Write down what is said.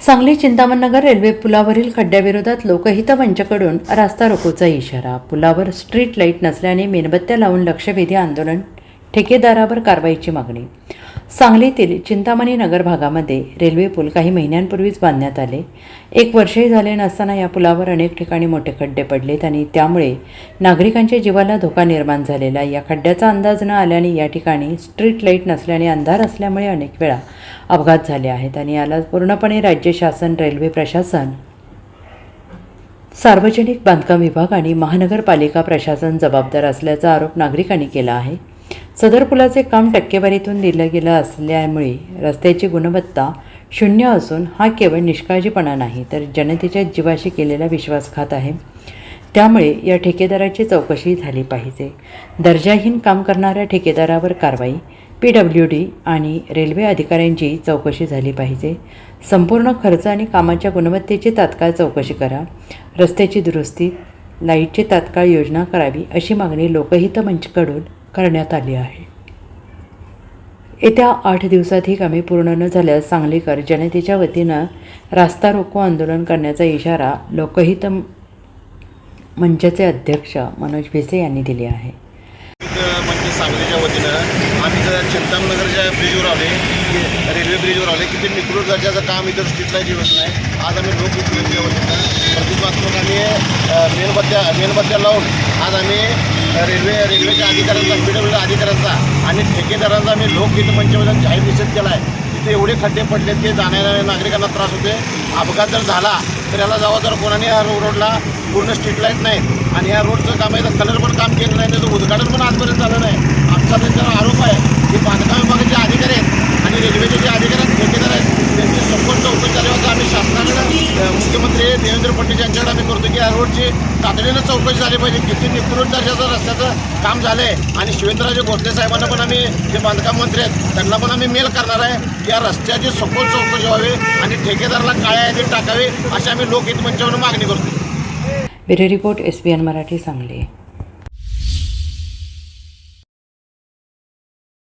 Sangli चिंतामणनगर railway पुलावरील खड्ड्याविरोधात लोकहित मंचकडून रास्ता रोकोचा इशारा। पुलावर स्ट्रीट लाईट नसल्याने मेणबत्त्या लावून लक्षवेधी आंदोलन, ठेकेदारावर कारवाईची मागणी। सांगलीतील चिंतामणी नगर भागामध्ये रेल्वे पूल काही महिन्यांपूर्वीच बांधण्यात आले। 1 वर्षही झाले नसताना या पुलावर अनेक ठिकाणी मोठे खड्डे पडलेत आणि त्यामुळे नागरिकांच्या जीवाला धोका निर्माण झालेला। या खड्ड्याचा अंदाज न आल्याने या ठिकाणी स्ट्रीट लाईट नसल्याने अंधार असल्यामुळे अनेक वेळा अपघात झाले आहेत आणि याला पूर्णपणे राज्य शासन, रेल्वे प्रशासन, सार्वजनिक बांधकाम विभाग आणि महानगरपालिका प्रशासन जबाबदार असल्याचा आरोप नागरिकांनी केला आहे। सदर पुलाचे काम टक्केवारीतून दिलं गेलं असल्यामुळे रस्त्याची गुणवत्ता शून्य असून हा केवळ निष्काळजीपणा नाही तर जनतेच्या जीवाशी केलेला विश्वासघात आहे। त्यामुळे या ठेकेदाराची चौकशी झाली पाहिजे। दर्जाहीन काम करणाऱ्या ठेकेदारावर कारवाई, PWD आणि रेल्वे अधिकाऱ्यांची चौकशी झाली पाहिजे। संपूर्ण खर्च आणि कामाच्या गुणवत्तेची तात्काळ चौकशी करा। रस्त्याची दुरुस्ती, लाईटची तात्काळ योजना करावी अशी मागणी लोकहित मंचकडून करण्यात आली आहे। येत्या 8 दिवसात ही कामे पूर्ण न झाल्यास सांगलीकर जनतेच्या वतीनं रास्ता रोको आंदोलन करण्याचा इशारा लोकहित मंचचे अध्यक्ष मनोज भिसे यांनी दिले आहे। म्हणजे सांगलीच्या वतीनं आम्ही जर चिंतामणनगरच्या ब्रिजवर आले, रेल्वे ब्रिजवर आले की ते निकृष्ट दर्जाचं काम इतर स्ट्रीट लाईट येत नाही। आज आम्ही लोकहितच्या वतीनं प्रतिकात्मक आम्ही मेणबत्त्या लावून आज आम्ही रेल्वेच्या अधिकाऱ्यांचा, PWD अधिकाऱ्यांचा आणि ठेकेदारांचा आम्ही लोकहित मंचामधून जाहीर निषेध केला आहे। तिथे एवढे खड्डे पडले ते जाणाऱ्या नागरिकांना त्रास होते। अपघात जर झाला तर याला जबाबदार कोणाने या रोडला पूर्ण स्ट्रीट लाईट नाही आणि या रोडचं काम आहे, कलर पण काम केलं नाही, त्याचं उद्घाटन पण आजपर्यंत झालं नाही। आमचा त्यांच्यावर आरोप आहे की बांधकाम विभागाचे अधिकारी आहेत आणि रेल्वेचे जे अधिकारी आहेत, ठेकेदार आहेत, त्यांची सखोल चौकशी झाल्यावर आम्ही शासनाकडे, मुख्यमंत्री देवेंद्र फडणवीस यांच्याकडे आम्ही करतो की या रोडची तातडीनं चौकशी झाली पाहिजे। किती निकृष्ट दर्जाचं रस्त्याचं काम झालं आहे आणि शिवेंद्रराजे भोसले साहेबांना पण आम्ही, जे बांधकाम मंत्री आहेत, त्यांना पण आम्ही मेल करणार आहे की या रस्त्याची सखोल चौकशी व्हावी आणि ठेकेदाराला काळ्या यादीत टाकावे अशी आम्ही लोकहित मंचावरून मागणी करतो। Bureau report, SBN Marathi, Sangli.